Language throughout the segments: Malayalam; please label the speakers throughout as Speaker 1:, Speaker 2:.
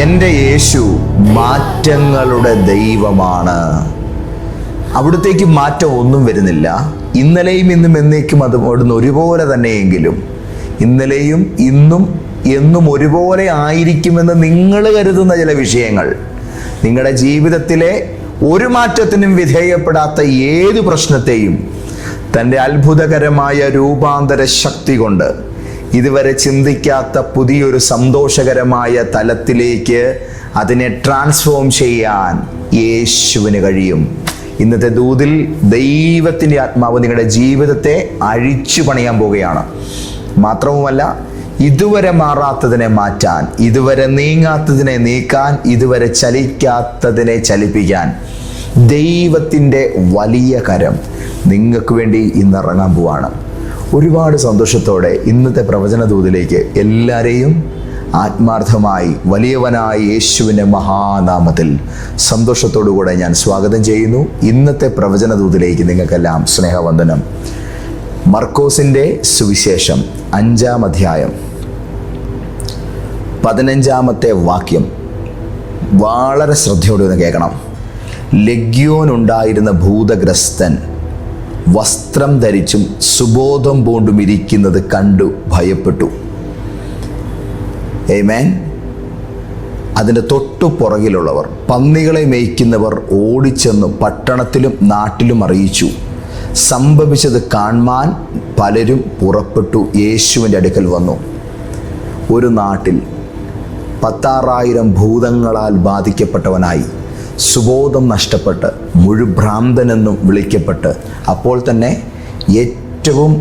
Speaker 1: എൻ്റെ യേശു മാറ്റങ്ങളുടെ ദൈവമാണ്. അവിടത്തേക്ക് മാറ്റം ഒന്നും വരുന്നില്ല. ഇന്നലെയും ഇന്നും എന്നേക്കും അത് അവിടുന്ന് ഒരുപോലെ തന്നെയെങ്കിലും ഇന്നലെയും ഇന്നും എന്നും ഒരുപോലെ ആയിരിക്കുമെന്ന് നിങ്ങൾ കരുതുന്ന ചില വിഷയങ്ങൾ, നിങ്ങളുടെ ജീവിതത്തിലെ ഒരു മാറ്റത്തിനും വിധേയപ്പെടാത്ത ഏത് പ്രശ്നത്തെയും തൻ്റെ അത്ഭുതകരമായ രൂപാന്തര ശക്തി കൊണ്ട് ഇതുവരെ ചിന്തിക്കാത്ത പുതിയൊരു സന്തോഷകരമായ തലത്തിലേക്ക് അതിനെ ട്രാൻസ്ഫോം ചെയ്യാൻ യേശുവിന് കഴിയും. ഇന്നത്തെ ദൂതിൽ ദൈവത്തിൻ്റെ ആത്മാവ് നിങ്ങളുടെ ജീവിതത്തെ അഴിച്ചു പണിയാൻ പോവുകയാണ്. മാത്രവുമല്ല, ഇതുവരെ മാറാത്തതിനെ മാറ്റാൻ, ഇതുവരെ നീങ്ങാത്തതിനെ നീക്കാൻ, ഇതുവരെ ചലിക്കാത്തതിനെ ചലിപ്പിക്കാൻ ദൈവത്തിൻ്റെ വലിയ കരം നിങ്ങൾക്ക് വേണ്ടി ഇന്നിറങ്ങാൻ പോവാണ്. ഒരുപാട് സന്തോഷത്തോടെ ഇന്നത്തെ പ്രവചന ദൂതിലേക്ക് എല്ലാവരെയും ആത്മാർത്ഥമായി വലിയവനായ യേശുവിൻ്റെ മഹാനാമത്തിൽ സന്തോഷത്തോടുകൂടെ ഞാൻ സ്വാഗതം ചെയ്യുന്നു. ഇന്നത്തെ പ്രവചന ദൂതിലേക്ക് നിങ്ങൾക്കെല്ലാം സ്നേഹവന്ദനം. മർക്കോസിൻ്റെ സുവിശേഷം 5-ാം അധ്യായം 15-ാമത്തെ വാക്യം വളരെ ശ്രദ്ധയോടെ ഒന്ന് കേൾക്കണം. ലെഗ്യോൻ ഉണ്ടായിരുന്ന ഭൂതഗ്രസ്തൻ വസ്ത്രം ധരിച്ചും സുബോധം പൂണ്ടും ഇരിക്കുന്നത് കണ്ടു ഭയപ്പെട്ടു. ആമേൻ. അതിൻ്റെ തൊട്ടു പുറകിലുള്ളവർ, പന്നികളെ മേയ്ക്കുന്നവർ ഓടിച്ചെന്ന് പട്ടണത്തിലും നാട്ടിലും അറിയിച്ചു. സംഭവിച്ചത് കാണാൻ പലരും പുറപ്പെട്ടു യേശുവിൻ്റെ അടുക്കൽ വന്നു. ഒരു നാട്ടിൽ 16,000 ഭൂതങ്ങളാൽ ബാധിക്കപ്പെട്ടവനായി സുബോധം നഷ്ടപ്പെട്ട് മുഴുഭ്രാന്തനെന്നും വിളിക്കപ്പെട്ട് അപ്പോൾ തന്നെ ഏറ്റവും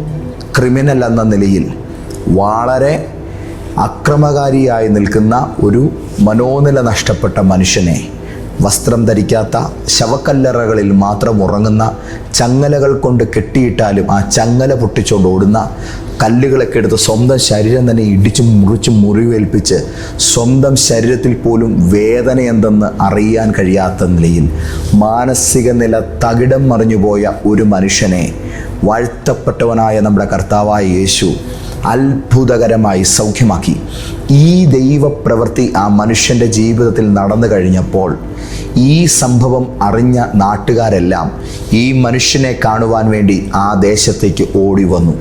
Speaker 1: ക്രിമിനൽ എന്ന നിലയിൽ വളരെ അക്രമകാരിയായി നിൽക്കുന്ന ഒരു മനോനില നഷ്ടപ്പെട്ട മനുഷ്യനെ, വസ്ത്രം ധരിക്കാത്ത, ശവക്കല്ലറകളിൽ മാത്രം ഉറങ്ങുന്ന, ചങ്ങലകൾ കൊണ്ട് കെട്ടിയിട്ടാലും ആ ചങ്ങല പൊട്ടിച്ചുകൊണ്ട് ഓടുന്ന, കല്ലുകളൊക്കെ എടുത്ത് സ്വന്തം ശരീരം തന്നെ ഇടിച്ചും മുറിച്ചും മുറിവേൽപ്പിച്ച് സ്വന്തം ശരീരത്തിൽ പോലും വേദന എന്തെന്ന് അറിയാൻ കഴിയാത്ത നിലയിൽ മാനസിക നില തകിടം മറിഞ്ഞുപോയ ഒരു മനുഷ്യനെ വാഴ്ത്തപ്പെട്ടവനായ നമ്മുടെ കർത്താവായ യേശു അത്ഭുതകരമായി സൗഖ്യമാക്കി. ഈ ദൈവപ്രവൃത്തി ആ മനുഷ്യൻ്റെ ജീവിതത്തിൽ നടന്നു കഴിഞ്ഞപ്പോൾ ഈ സംഭവം അറിഞ്ഞ നാട്ടുകാരെല്ലാം ഈ മനുഷ്യനെ കാണുവാൻ വേണ്ടി ആ ദേശത്തേക്ക് ഓടി വന്നു.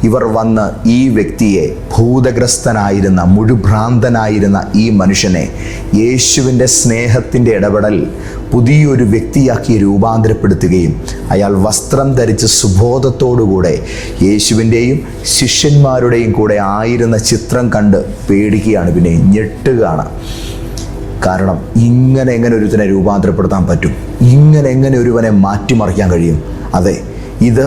Speaker 1: ഇവർ വന്ന് ഈ വ്യക്തിയെ, ഭൂതഗ്രസ്തനായിരുന്ന മുഴുഭ്രാന്തനായിരുന്ന ഈ മനുഷ്യനെ യേശുവിൻ്റെ സ്നേഹത്തിൻ്റെ ഇടപെടൽ പുതിയൊരു വ്യക്തിയാക്കി രൂപാന്തരപ്പെടുത്തുകയും അയാൾ വസ്ത്രം ധരിച്ച് സുബോധത്തോടുകൂടെ യേശുവിൻ്റെയും ശിഷ്യന്മാരുടെയും കൂടെ ആയിരുന്ന ചിത്രം കണ്ട് പേടിക്കുകയാണ്, പിന്നെ ഞെട്ടുകയാണ്. കാരണം ഇങ്ങനെ എങ്ങനെ ഒരുത്തനെ രൂപാന്തരപ്പെടുത്താൻ പറ്റും? ഇങ്ങനെ എങ്ങനെ ഒരുവനെ മാറ്റിമറിക്കാൻ കഴിയും? അതെ, ഇത്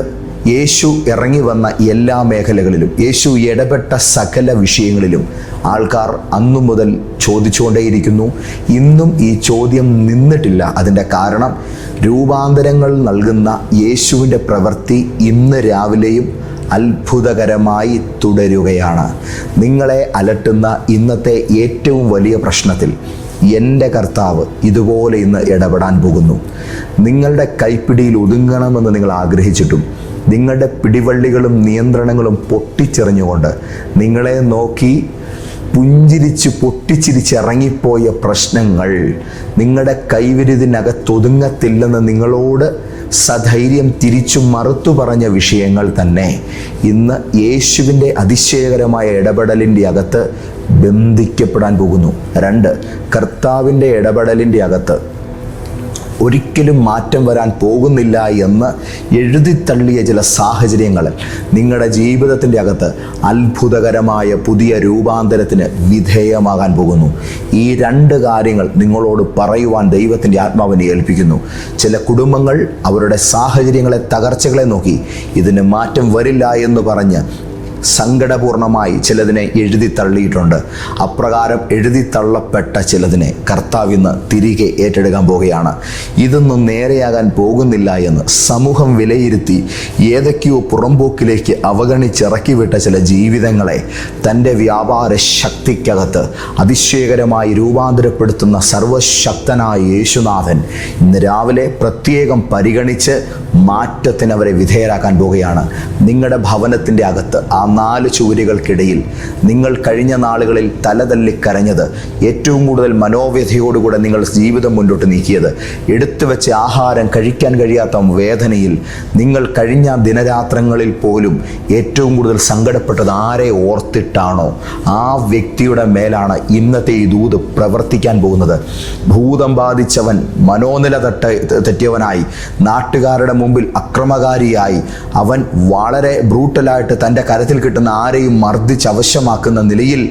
Speaker 1: യേശു ഇറങ്ങി വന്ന എല്ലാ മേഖലകളിലും, യേശു ഇടപെട്ട സകല വിഷയങ്ങളിലും ആൾക്കാർ അന്നു മുതൽ ചോദിച്ചുകൊണ്ടേയിരിക്കുന്നു. ഇന്നും ഈ ചോദ്യം നിന്നിട്ടില്ല. അതിൻ്റെ കാരണം രൂപാന്തരങ്ങൾ നൽകുന്ന യേശുവിൻ്റെ പ്രവൃത്തി ഇന്ന് രാവിലെയും അത്ഭുതകരമായി തുടരുകയാണ്. നിങ്ങളെ അലട്ടുന്ന ഇന്നത്തെ ഏറ്റവും വലിയ പ്രശ്നത്തിൽ എൻ്റെ കർത്താവ് ഇതുപോലെ ഇന്ന് ഇടപെടാൻ പോകുന്നു. നിങ്ങളുടെ കൈപ്പിടിയിൽ ഒതുങ്ങണമെന്ന് നിങ്ങൾ ആഗ്രഹിച്ചിട്ടും നിങ്ങളുടെ പിടിവള്ളികളും നിയന്ത്രണങ്ങളും പൊട്ടിച്ചെറിഞ്ഞുകൊണ്ട് നിങ്ങളെ നോക്കി പുഞ്ചിരിച്ച് പൊട്ടിച്ചിരിച്ചിറങ്ങിപ്പോയ പ്രശ്നങ്ങൾ നിങ്ങളുടെ കൈവിരുതിനകത്തൊതുങ്ങത്തില്ലെന്ന് നിങ്ങളോട് സധൈര്യം തിരിച്ചു മറുത്തു പറഞ്ഞ വിഷയങ്ങൾ തന്നെ ഇന്ന് യേശുവിൻ്റെ അതിശയകരമായ ഇടപെടലിൻ്റെ അകത്ത് ബന്ധിക്കപ്പെടാൻ പോകുന്നു. 2, കർത്താവിൻ്റെ ഇടപെടലിൻ്റെ അകത്ത് ഒരിക്കലും മാറ്റം വരാൻ പോകുന്നില്ല എന്ന് എഴുതിത്തള്ളിയ ചില സാഹചര്യങ്ങൾ നിങ്ങളുടെ ജീവിതത്തിൻ്റെ അകത്ത് അത്ഭുതകരമായ പുതിയ രൂപാന്തരത്തിന് വിധേയമാകാൻ പോകുന്നു. ഈ 2 കാര്യങ്ങൾ നിങ്ങളോട് പറയുവാൻ ദൈവത്തിൻ്റെ ആത്മാവിനെ ഏൽപ്പിക്കുന്നു. ചില കുടുംബങ്ങൾ അവരുടെ സാഹചര്യങ്ങളെ, തകർച്ചകളെ നോക്കി ഇതിന് മാറ്റം വരില്ല എന്ന് പറഞ്ഞ് സങ്കടപൂർണമായി ചിലതിനെ എഴുതിത്തള്ളിയിട്ടുണ്ട്. അപ്രകാരം എഴുതിത്തള്ളപ്പെട്ട ചിലതിനെ കർത്താവ് ഇന്ന് തിരികെ ഏറ്റെടുക്കാൻ പോവുകയാണ്. ഇതൊന്നും നേരെയാകാൻ പോകുന്നില്ല എന്ന് സമൂഹം വിലയിരുത്തി ഏതൊക്കെയോ പുറംപോക്കിലേക്ക് അവഗണിച്ചിറക്കി വിട്ട ചില ജീവിതങ്ങളെ തൻ്റെ വ്യാപാര ശക്തിക്കകത്ത് അതിശയകരമായി രൂപാന്തരപ്പെടുത്തുന്ന സർവശക്തനായ യേശുനാഥൻ ഇന്ന് രാവിലെ പ്രത്യേകം പരിഗണിച്ച് മാറ്റത്തിന് അവരെ വിധേയരാക്കാൻ പോവുകയാണ്. നിങ്ങളുടെ ഭവനത്തിൻ്റെ അകത്ത് ആ 4 ചുവരുകൾക്കിടയിൽ നിങ്ങൾ കഴിഞ്ഞ നാളുകളിൽ തലതല്ലി കരഞ്ഞത്, ഏറ്റവും കൂടുതൽ മനോവ്യഥയോടുകൂടെ നിങ്ങൾ ജീവിതം മുന്നോട്ട് നീക്കിയത്, എടുത്തു വെച്ച ആഹാരം കഴിക്കാൻ കഴിയാത്ത വേദനയിൽ നിങ്ങൾ കഴിഞ്ഞ ദിനരാത്രങ്ങളിൽ പോലും ഏറ്റവും കൂടുതൽ സങ്കടപ്പെട്ടത് ആരെ ഓർത്തിട്ടാണോ ആ വ്യക്തിയുടെ മേലാണ് ഇന്നത്തെ ഈ ദൂത് പ്രവർത്തിക്കാൻ പോകുന്നത്. ഭൂതം ബാധിച്ചവൻ, മനോനില തെറ്റിയവനായി, നാട്ടുകാരുടെ മുമ്പിൽ അക്രമകാരിയായി, അവൻ വളരെ ബ്രൂട്ടലായിട്ട് തൻ്റെ കരത്തിൽ കിട്ടുന്ന ആരെയും മർദ്ദിച്ച് അവശമാക്കുന്ന നിലയിൽ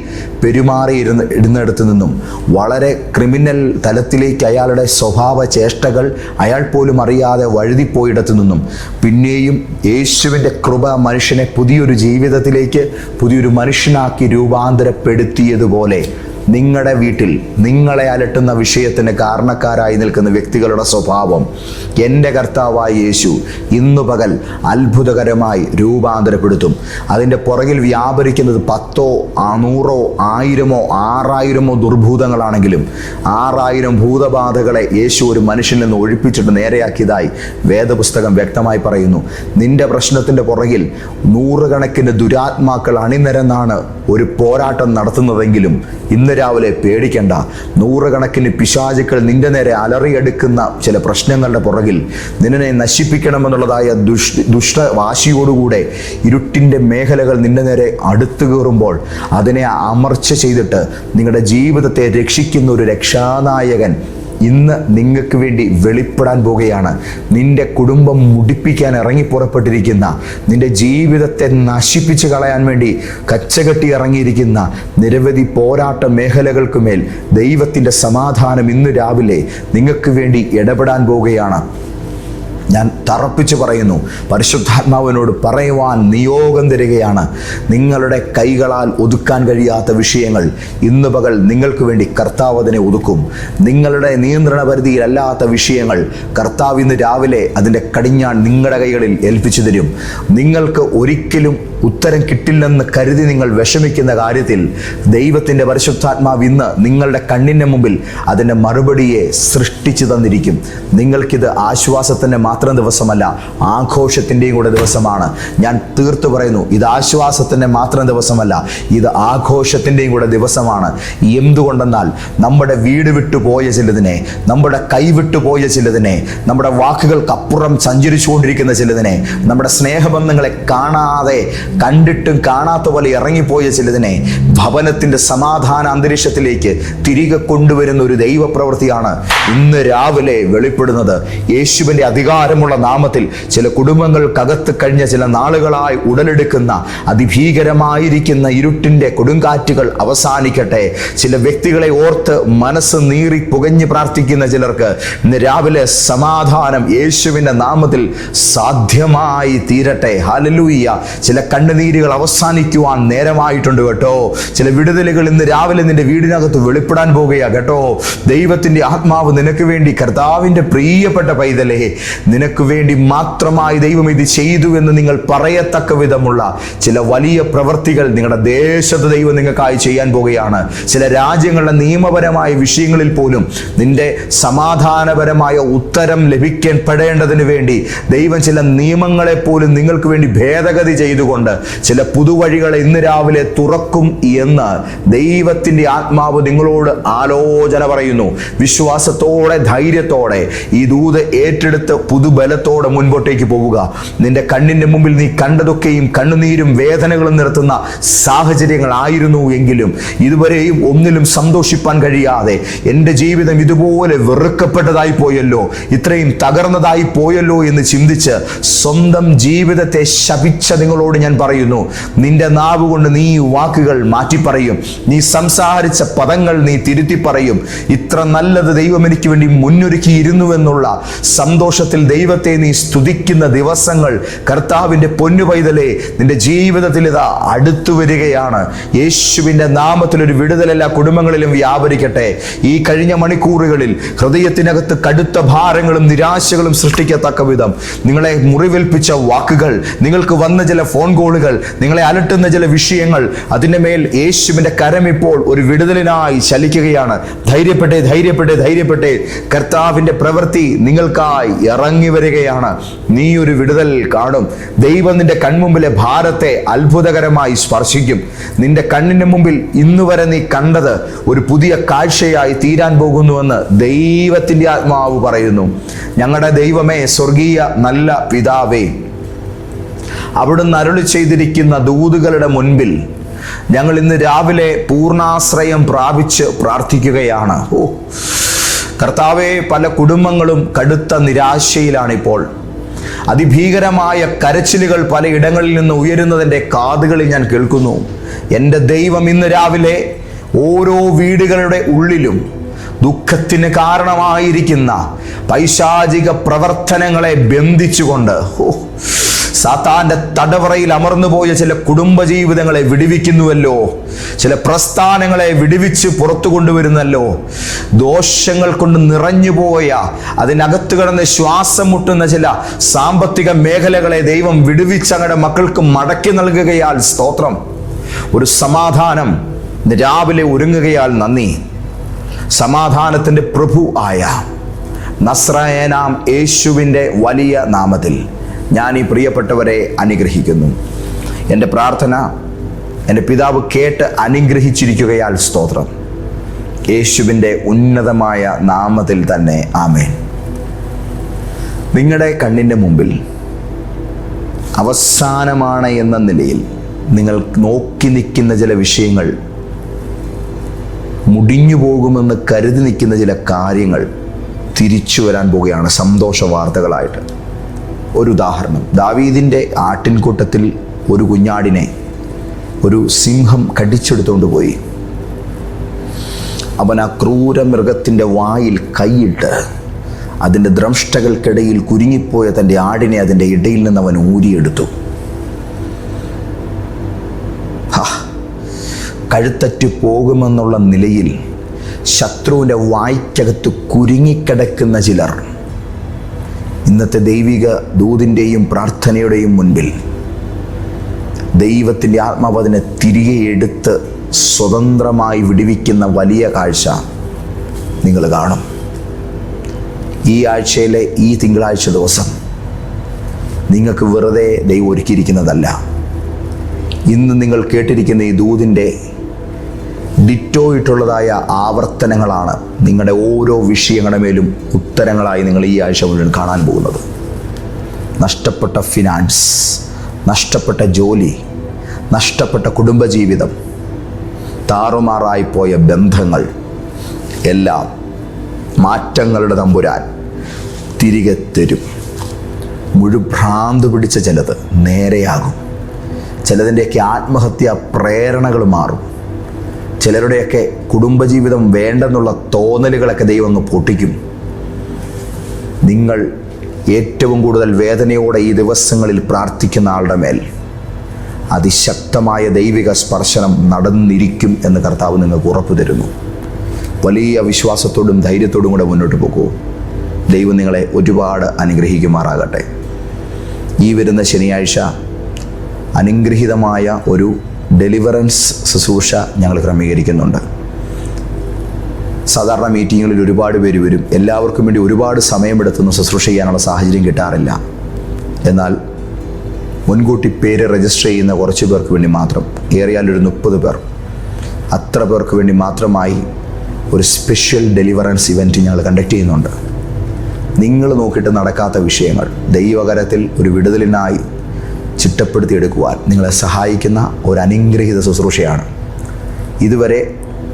Speaker 1: പെരുമാറിയിരുന്നിടത്തു നിന്നും വളരെ ക്രിമിനൽ തലത്തിലേക്ക് അയാളുടെ സ്വഭാവ ചേഷ്ടകൾ അയാൾ പോലും അറിയാതെ വഴുതിപ്പോയിടത്തു നിന്നും പിന്നെയും യേശുവിൻ്റെ കൃപ മനുഷ്യനെ പുതിയൊരു ജീവിതത്തിലേക്ക്, പുതിയൊരു മനുഷ്യനാക്കി രൂപാന്തരപ്പെടുത്തിയതുപോലെ നിങ്ങളുടെ വീട്ടിൽ നിങ്ങളെ അലട്ടുന്ന വിഷയത്തിന് കാരണക്കാരായി നിൽക്കുന്ന വ്യക്തികളുടെ സ്വഭാവം എൻ്റെ കർത്താവായ യേശു ഇന്നു പകൽ അത്ഭുതകരമായി രൂപാന്തരപ്പെടുത്തും. അതിൻ്റെ പുറകിൽ വ്യാപരിക്കുന്നത് 10, 100, 1000, 6000 ദുർഭൂതങ്ങളാണെങ്കിലും 6000 ഭൂതബാധകളെ യേശു ഒരു മനുഷ്യനിൽ നിന്ന് ഒഴിപ്പിച്ചിട്ട് നേരെയാക്കിയതായി വേദപുസ്തകം വ്യക്തമായി പറയുന്നു. നിന്റെ പ്രശ്നത്തിൻ്റെ പുറകിൽ 100 കണക്കിന് ദുരാത്മാക്കൾ അണിനിരന്നാണ് ഒരു പോരാട്ടം നടത്തുന്നതെങ്കിലും ഇന്ന് രാവിലെ പേടിക്കണ്ട. 100 കണക്കിന് പിശാചുക്കൾ നിന്റെ നേരെ അലറിയെടുക്കുന്ന ചില പ്രശ്നങ്ങളുടെ പുറകിൽ നിന്നെ നശിപ്പിക്കണമെന്നുള്ളതായ ദുഷ്ടവാശിയോടുകൂടെ ഇരുട്ടിൻ്റെ മേഖലകൾ നിന്റെ നേരെ അടുത്തു കയറുമ്പോൾ അതിനെ അമർച്ച ചെയ്തിട്ട് നിങ്ങളുടെ ജീവിതത്തെ രക്ഷിക്കുന്ന ഒരു രക്ഷാനായകൻ ഇന്ന് നിങ്ങൾക്ക് വേണ്ടി വെളിപ്പെടാൻ പോവുകയാണ്. നിന്റെ കുടുംബം മുടിപ്പിക്കാൻ ഇറങ്ങിപ്പുറപ്പെട്ടിരിക്കുന്ന, നിന്റെ ജീവിതത്തെ നശിപ്പിച്ച് കളയാൻ വേണ്ടി കച്ചകെട്ടി ഇറങ്ങിയിരിക്കുന്ന നിരവധി പോരാട്ട മേഖലകൾക്കുമേൽ ദൈവത്തിൻ്റെ സമാധാനം ഇന്ന് രാവിലെ നിങ്ങൾക്ക് വേണ്ടി ഇടപെടാൻ പോവുകയാണ്. ഞാൻ തറപ്പിച്ച് പറയുന്നു, പരിശുദ്ധാത്മാവിനോട് പറയുവാൻ നിയോഗം തരികയാണ്. നിങ്ങളുടെ കൈകളാൽ ഒതുക്കാൻ കഴിയാത്ത വിഷയങ്ങൾ ഇന്ന് പകൽ നിങ്ങൾക്ക് വേണ്ടി കർത്താവ് അതിനെ ഒതുക്കും. നിങ്ങളുടെ നിയന്ത്രണ പരിധിയിലല്ലാത്ത വിഷയങ്ങൾ കർത്താവ് ഇന്ന് രാവിലെ അതിൻ്റെ കടിഞ്ഞാൺ നിങ്ങളുടെ കൈകളിൽ ഏൽപ്പിച്ചു തരും. നിങ്ങൾക്ക് ഒരിക്കലും ഉത്തരം കിട്ടില്ലെന്ന് കരുതി നിങ്ങൾ വിഷമിക്കുന്ന കാര്യത്തിൽ ദൈവത്തിൻ്റെ പരിശുദ്ധാത്മാവ് ഇന്ന് നിങ്ങളുടെ കണ്ണിൻ്റെ മുമ്പിൽ അതിൻ്റെ മറുപടിയെ സൃഷ്ടിച്ചു തന്നിരിക്കും. നിങ്ങൾക്കിത് ആശ്വാസത്തിൻ്റെ മാത്രം ദിവസമല്ല, ആഘോഷത്തിൻ്റെയും കൂടെ ദിവസമാണ്. ഞാൻ തീർത്തു പറയുന്നു, ഇത് ആശ്വാസത്തിൻ്റെ മാത്രം ദിവസമല്ല, ഇത് ആഘോഷത്തിൻ്റെയും കൂടെ ദിവസമാണ്. എന്തുകൊണ്ടെന്നാൽ നമ്മുടെ വീട് വിട്ടുപോയ ചിലതിനെ, നമ്മുടെ കൈവിട്ടുപോയ ചിലതിനെ, നമ്മുടെ വാക്കുകൾക്കപ്പുറം സഞ്ചരിച്ചുകൊണ്ടിരിക്കുന്ന ചിലതിനെ, നമ്മുടെ സ്നേഹബന്ധങ്ങളെ കാണാതെ കണ്ടിട്ടും കാണാത്ത പോലെ ഇറങ്ങിപ്പോയ ചിലതിനെ ഭവനത്തിൻ്റെ സമാധാന അന്തരീക്ഷത്തിലേക്ക് തിരികെ കൊണ്ടുവരുന്ന ഒരു ദൈവപ്രവൃത്തിയാണ് ഇന്ന് രാവിലെ വെളിപ്പെടുന്നത്. യേശുവിൻ്റെ അധികാരമുള്ള നാമത്തിൽ ചില കുടുംബങ്ങൾക്കകത്ത് കഴിഞ്ഞ ചില നാളുകളായി ഉടലെടുക്കുന്ന അതിഭീകരമായിരിക്കുന്ന ഇരുട്ടിൻ്റെ കൊടുങ്കാറ്റുകൾ അവസാനിക്കട്ടെ. ചില വ്യക്തികളെ ഓർത്ത് മനസ്സ് നീറി പുകഞ്ഞ് പ്രാർത്ഥിക്കുന്ന ചിലർക്ക് ഇന്ന് രാവിലെ സമാധാനം യേശുവിൻ്റെ നാമത്തിൽ സാധ്യമായി തീരട്ടെ. ഹല്ലേലൂയ. ചില കണ്ണുനീരുകൾ അവസാനിക്കുവാൻ നേരമായിട്ടുണ്ട് കേട്ടോ. ചില വിടുതലുകൾ ഇന്ന് രാവിലെ നിന്റെ വീടിനകത്ത് വെളിപ്പെടാൻ പോകുകയാ കേട്ടോ. ദൈവത്തിൻ്റെ ആത്മാവ് നിനക്ക് വേണ്ടി, കർത്താവിൻ്റെ പ്രിയപ്പെട്ട പൈതലേ, നിനക്ക് വേണ്ടി മാത്രമായി ദൈവം ഇത് ചെയ്തു എന്ന് നിങ്ങൾ പറയത്തക്ക വിധമുള്ള ചില വലിയ പ്രവൃത്തികൾ നിങ്ങളുടെ ദേശത്ത് ദൈവം നിങ്ങൾക്കായി ചെയ്യാൻ പോകുകയാണ്. ചില രാജ്യങ്ങളുടെ നിയമപരമായ വിഷയങ്ങളിൽ പോലും നിന്റെ സമാധാനപരമായ ഉത്തരം ലഭിക്കപ്പെടേണ്ടതിന് വേണ്ടി ദൈവം ചില നിയമങ്ങളെ പോലും നിങ്ങൾക്ക് വേണ്ടി ഭേദഗതി ചെയ്തുകൊണ്ട് ചില പുതുവഴികളെ ഇന്ന് രാവിലെ തുറക്കും എന്ന് ദൈവത്തിൻ്റെ ആത്മാവ് നിങ്ങളോട് ആലോചന പറയുന്നു. വിശ്വാസത്തോടെ, ധൈര്യത്തോടെ ഈ ദൂത് ഏറ്റെടുത്ത് പുതുബലത്തോടെ മുൻപോട്ടേക്ക് പോവുക. നിന്റെ കണ്ണിൻ്റെ മുമ്പിൽ നീ കണ്ടതൊക്കെയും കണ്ണുനീരും വേദനകളും നിർത്തുന്ന സാഹചര്യങ്ങളായിരുന്നു എങ്കിലും ഇതുവരെയും ഒന്നിലും സന്തോഷിപ്പാൻ കഴിയാതെ എൻ്റെ ജീവിതം ഇതുപോലെ വെറുക്കപ്പെട്ടതായി പോയല്ലോ, ഇത്രയും തകർന്നതായി പോയല്ലോ എന്ന് ചിന്തിച്ച് സ്വന്തം ജീവിതത്തെ ശപിച്ച നിങ്ങളോട് ഞാൻ പറയുന്നു, നിന്റെ നാവ് കൊണ്ട് നീ വാക്കുകൾ മാറ്റിപ്പറയും, നീ സംസാരിച്ച പദങ്ങൾ നീ തിരുത്തി പറയും. ഇത്ര നല്ലത് ദൈവം എനിക്ക് വേണ്ടി മുന്നൊരുക്കിയിരുന്നുവെന്നുള്ള സന്തോഷത്തിൽ ദൈവത്തെ നീ സ്തുതിക്കുന്ന ദിവസങ്ങൾ കർത്താവിൻ്റെ പൊന്നു പൈതലേ നിന്റെ ജീവിതത്തിൽ ഇതാ അടുത്തു വരികയാണ്. യേശുവിൻ്റെ നാമത്തിൽ ഒരു വിടുതൽ എല്ലാ കുടുംബങ്ങളിലും വ്യാപരിക്കട്ടെ. ഈ കഴിഞ്ഞ മണിക്കൂറുകളിൽ ഹൃദയത്തിനകത്ത് കടുത്ത ഭാരങ്ങളും നിരാശകളും സൃഷ്ടിക്കത്തക്ക വിധം നിങ്ങളെ മുറിവേൽപ്പിച്ച വാക്കുകൾ, നിങ്ങൾക്ക് വന്ന ചില ഫോൺ കോൾ കോളുകൾ, നിങ്ങളെ അലട്ടുന്ന ചില വിഷയങ്ങൾ, അതിൻ്റെ മേൽ യേശുവിൻ്റെ കരം ഇപ്പോൾ ഒരു വിടുതലിനായി ചലിക്കുകയാണ്. ധൈര്യപ്പെട്ടേ, ധൈര്യപ്പെട്ടേ, ധൈര്യപ്പെട്ടേ. കർത്താവിൻ്റെ പ്രവൃത്തി നിങ്ങൾക്കായി ഇറങ്ങി വരികയാണ്. നീ ഒരു വിടുതൽ കാണും. ദൈവം നിന്റെ കൺമുമ്പിലെ ഭാരത്തെ അത്ഭുതകരമായി സ്പർശിക്കും. നിന്റെ കണ്ണിന് മുമ്പിൽ ഇന്നുവരെ നീ കണ്ടത് ഒരു പുതിയ കാഴ്ചയായി തീരാൻ പോകുന്നുവെന്ന് ദൈവത്തിൻ്റെ ആത്മാവ് പറയുന്നു. ഞങ്ങളുടെ ദൈവമേ, സ്വർഗീയ നല്ല പിതാവേ, അവിടുന്ന് അരുളി ചെയ്തിരിക്കുന്ന ദൂതുകളുടെ മുൻപിൽ ഞങ്ങൾ ഇന്ന് രാവിലെ പൂർണ്ണാശ്രയം പ്രാപിച്ച് പ്രാർത്ഥിക്കുകയാണ്. കർത്താവേ, പല കുടുംബങ്ങളും കടുത്ത നിരാശയിലാണിപ്പോൾ. അതിഭീകരമായ കരച്ചിലുകൾ പലയിടങ്ങളിൽ നിന്ന് ഉയരുന്നതിൻ്റെ കാതുകളിൽ ഞാൻ കേൾക്കുന്നു. എൻ്റെ ദൈവം ഇന്ന് രാവിലെ ഓരോ വീടുകളുടെ ഉള്ളിലും ദുഃഖത്തിന് കാരണമായിരിക്കുന്ന പൈശാചിക പ്രവർത്തനങ്ങളെ ബന്ധിച്ചുകൊണ്ട് സാത്താന്റെ തടവറയിൽ അമർന്നുപോയ ചില കുടുംബജീവിതങ്ങളെ വിടുവിക്കുന്നുവല്ലോ. ചില പ്രസ്ഥാനങ്ങളെ വിടുവിച്ച് പുറത്തു കൊണ്ടുവരുന്നല്ലോ. ദോഷങ്ങൾ കൊണ്ട് നിറഞ്ഞുപോയ, അതിനകത്ത് കിടന്ന് ശ്വാസം മുട്ടുന്ന ചില സാമ്പത്തിക മേഖലകളെ ദൈവം വിടുവിച്ച് അങ്ങയുടെ മക്കൾക്ക് മടക്കി നൽകുകയാൽ സ്തോത്രം. ഒരു സമാധാനം രാവിലെ ഒരുങ്ങുകയാൽ നന്ദി. സമാധാനത്തിൻ്റെ പ്രഭു ആയ നസ്രായനാം യേശുവിൻ്റെ വലിയ നാമത്തിൽ ഞാൻ ഈ പ്രിയപ്പെട്ടവരെ അനുഗ്രഹിക്കുന്നു. എൻ്റെ പ്രാർത്ഥന എൻ്റെ പിതാവ് കേട്ട് അനുഗ്രഹിച്ചിരിക്കുകയാൽ സ്തോത്രം. യേശുവിൻ്റെ ഉന്നതമായ നാമത്തിൽ തന്നെ ആമേൻ. നിങ്ങളുടെ കണ്ണിൻ്റെ മുമ്പിൽ അവസാനമാണ് എന്ന നിലയിൽ നിങ്ങൾ നോക്കി നിൽക്കുന്ന ചില വിഷയങ്ങൾ, മുടിഞ്ഞു പോകുമെന്ന് കരുതി നിൽക്കുന്ന ചില കാര്യങ്ങൾ തിരിച്ചു വരാൻ പോവുകയാണ് സന്തോഷ വാർത്തകളായിട്ട്. ഒരു ഉദാഹരണം, ദാവീദിൻ്റെ ആട്ടിൻകൂട്ടത്തിൽ ഒരു കുഞ്ഞാടിനെ ഒരു സിംഹം കടിച്ചെടുത്തുകൊണ്ട് പോയി. അവൻ ആ ക്രൂര മൃഗത്തിൻ്റെ വായിൽ കൈയിട്ട് അതിൻ്റെ ദ്രംഷ്ടകൾക്കിടയിൽ കുരുങ്ങിപ്പോയ തൻ്റെ ആടിനെ അതിൻ്റെ ഇടയിൽ നിന്ന് അവൻ ഊരിയെടുത്തു. കഴുത്തറ്റ് പോകുമെന്നുള്ള നിലയിൽ ശത്രുവിൻ്റെ വായ്ക്കകത്ത് കുരുങ്ങിക്കിടക്കുന്ന ചിലർ ഇന്നത്തെ ദൈവിക ദൂതിൻ്റെയും പ്രാർത്ഥനയുടെയും മുൻപിൽ ദൈവത്തിൻ്റെ ആത്മാവ് അതിനെ തിരികെ എടുത്ത് സ്വതന്ത്രമായി വിടുവിക്കുന്ന വലിയ കാഴ്ച നിങ്ങൾ കാണും. ഈ ആഴ്ചയിലെ ഈ തിങ്കളാഴ്ച ദിവസം നിങ്ങൾക്ക് വെറുതെ ദൈവം ഒരുക്കിയിരിക്കുന്നതല്ല. ഇന്ന് നിങ്ങൾ കേട്ടിരിക്കുന്ന ഈ ദൂതിൻ്റെ ഡിറ്റോയിട്ടുള്ളതായ ആവർത്തനങ്ങളാണ് നിങ്ങളുടെ ഓരോ വിഷയങ്ങളുടെ മേലും ഉത്തരങ്ങളായി നിങ്ങൾ ഈ ആഴ്ച മുഴുവൻ കാണാൻ പോകുന്നത്. നഷ്ടപ്പെട്ട ഫിനാൻസ്, നഷ്ടപ്പെട്ട ജോലി, നഷ്ടപ്പെട്ട കുടുംബജീവിതം, താറുമാറായിപ്പോയ ബന്ധങ്ങൾ എല്ലാം മാറ്റങ്ങളുടെ തമ്പുരാൻ തിരികെ തരും. മുഴുഭ്രാന്ത് പിടിച്ച ചിലത് നേരെയാകും. ചിലതിൻ്റെയൊക്കെ ആത്മഹത്യാ പ്രേരണകൾ മാറും. ചിലരുടെയൊക്കെ കുടുംബജീവിതം വേണ്ടെന്നുള്ള തോന്നലുകളൊക്കെ ദൈവം അങ്ങ് പൊട്ടിക്കും. നിങ്ങൾ ഏറ്റവും കൂടുതൽ വേദനയോടെ ഈ ദിവസങ്ങളിൽ പ്രാർത്ഥിക്കുന്ന ആളുടെ മേൽ അതിശക്തമായ ദൈവിക സ്പർശനം നടന്നിരിക്കും എന്ന് കർത്താവ് നിങ്ങൾക്ക് ഉറപ്പു തരുന്നു. വലിയ വിശ്വാസത്തോടും ധൈര്യത്തോടും കൂടെ മുന്നോട്ട് പോകൂ. ദൈവം നിങ്ങളെ ഒരുപാട് അനുഗ്രഹിക്കുമാറാകട്ടെ. ഈ വരുന്ന ശനിയാഴ്ച അനുഗ്രഹീതമായ ഒരു ഡെലിവറൻസ് ശുശ്രൂഷ ഞങ്ങൾ ക്രമീകരിക്കുന്നുണ്ട്. സാധാരണ മീറ്റിങ്ങുകളിൽ ഒരുപാട് പേര് വരും. എല്ലാവർക്കും വേണ്ടി ഒരുപാട് സമയമെടുത്തൊന്നും ശുശ്രൂഷ ചെയ്യാനുള്ള സാഹചര്യം കിട്ടാറില്ല. എന്നാൽ മുൻകൂട്ടി പേര് രജിസ്റ്റർ ചെയ്യുന്ന കുറച്ച് പേർക്ക് വേണ്ടി മാത്രം, ഏറിയാലൊരു 30 പേർ, അത്ര പേർക്ക് വേണ്ടി മാത്രമായി ഒരു സ്പെഷ്യൽ ഡെലിവറൻസ് ഇവൻറ്റ് ഞങ്ങൾ കണ്ടക്ട് ചെയ്യുന്നുണ്ട്. നിങ്ങൾ നോക്കിയിട്ട് നടക്കാത്ത വിഷയങ്ങൾ ദൈവകരത്തിൽ ഒരു വിടുതലിനായി ചിട്ടപ്പെടുത്തിയെടുക്കുവാൻ നിങ്ങളെ സഹായിക്കുന്ന ഒരു അനുഗ്രഹീത ശുശ്രൂഷയാണ്. ഇതുവരെ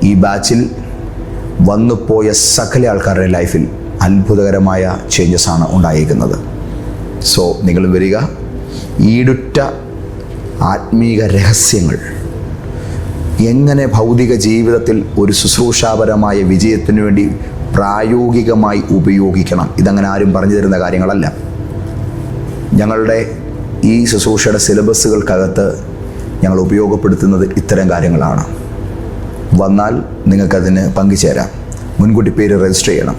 Speaker 1: ഈ ബാച്ചിൽ വന്നുപോയ സകല ആൾക്കാരുടെ ലൈഫിൽ അത്ഭുതകരമായ ചേഞ്ചസാണ് ഉണ്ടായിരിക്കുന്നത്. സോ നിങ്ങൾ വരിക. ഈടുറ്റ ആത്മീക രഹസ്യങ്ങൾ എങ്ങനെ ഭൗതിക ജീവിതത്തിൽ ഒരു ശുശ്രൂഷാപരമായ വിജയത്തിന് വേണ്ടി പ്രായോഗികമായി ഉപയോഗിക്കണം, ഇതങ്ങനെ ആരും പറഞ്ഞു തരുന്ന കാര്യങ്ങളല്ല. ഞങ്ങളുടെ ഈ ശുശ്രൂഷയുടെ സിലബസുകൾക്കകത്ത് ഞങ്ങൾ ഉപയോഗപ്പെടുത്തുന്നത് ഇത്തരം കാര്യങ്ങളാണ്. വന്നാൽ നിങ്ങൾക്കതിന് പങ്കുചേരാം. മുൻകൂട്ടി പേര് രജിസ്റ്റർ ചെയ്യണം.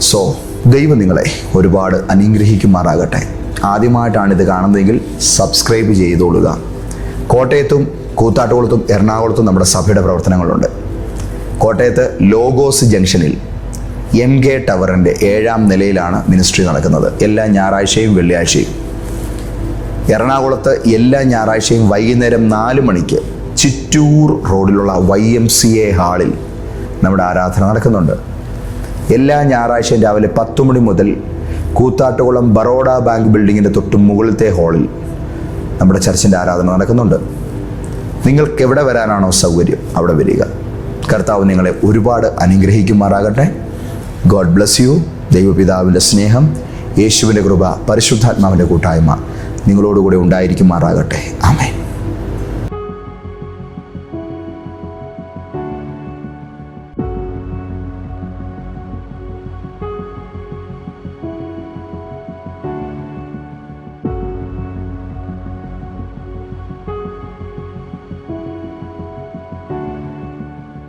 Speaker 1: സോ ദൈവം നിങ്ങളെ ഒരുപാട് അനുഗ്രഹിക്കുമാറാകട്ടെ. ആദ്യമായിട്ടാണ് ഇത് കാണുന്നതെങ്കിൽ സബ്സ്ക്രൈബ് ചെയ്തോളുക. കോട്ടയത്തും കൂത്താട്ടുകുളത്തും എറണാകുളത്തും നമ്മുടെ സഭയുടെ പ്രവർത്തനങ്ങളുണ്ട്. കോട്ടയത്ത് ലോഗോസ് ജംഗ്ഷനിൽ MK ടവറിൻ്റെ 7ാം നിലയിലാണ് മിനിസ്ട്രി നടക്കുന്നത്, എല്ലാ ഞായറാഴ്ചയും വെള്ളിയാഴ്ചയും. എറണാകുളത്ത് എല്ലാ ഞായറാഴ്ചയും വൈകുന്നേരം 4 മണിക്ക് ചിറ്റൂർ റോഡിലുള്ള YMCA ഹാളിൽ നമ്മുടെ ആരാധന നടക്കുന്നുണ്ട്. എല്ലാ ഞായറാഴ്ചയും രാവിലെ 10 മണി മുതൽ കൂത്താട്ടുകുളം ബറോഡ ബാങ്ക് ബിൽഡിങ്ങിൻ്റെ തൊട്ട് മുകളിലത്തെ ഹാളിൽ നമ്മുടെ ചർച്ചിൻ്റെ ആരാധന നടക്കുന്നുണ്ട്. നിങ്ങൾക്ക് എവിടെ വരാനാണോ സൗകര്യം അവിടെ വരിക. കർത്താവ് നിങ്ങളെ ഒരുപാട് അനുഗ്രഹിക്കുമാറാകട്ടെ. God bless you. ദൈവപിതാവിൻ്റെ സ്നേഹം, യേശുവിൻ്റെ കൃപ, പരിശുദ്ധാത്മാവിൻ്റെ കൂട്ടായ്മ നിങ്ങളോടുകൂടെ ഉണ്ടായിരിക്കുമാറാകട്ടെ. ആമേൻ.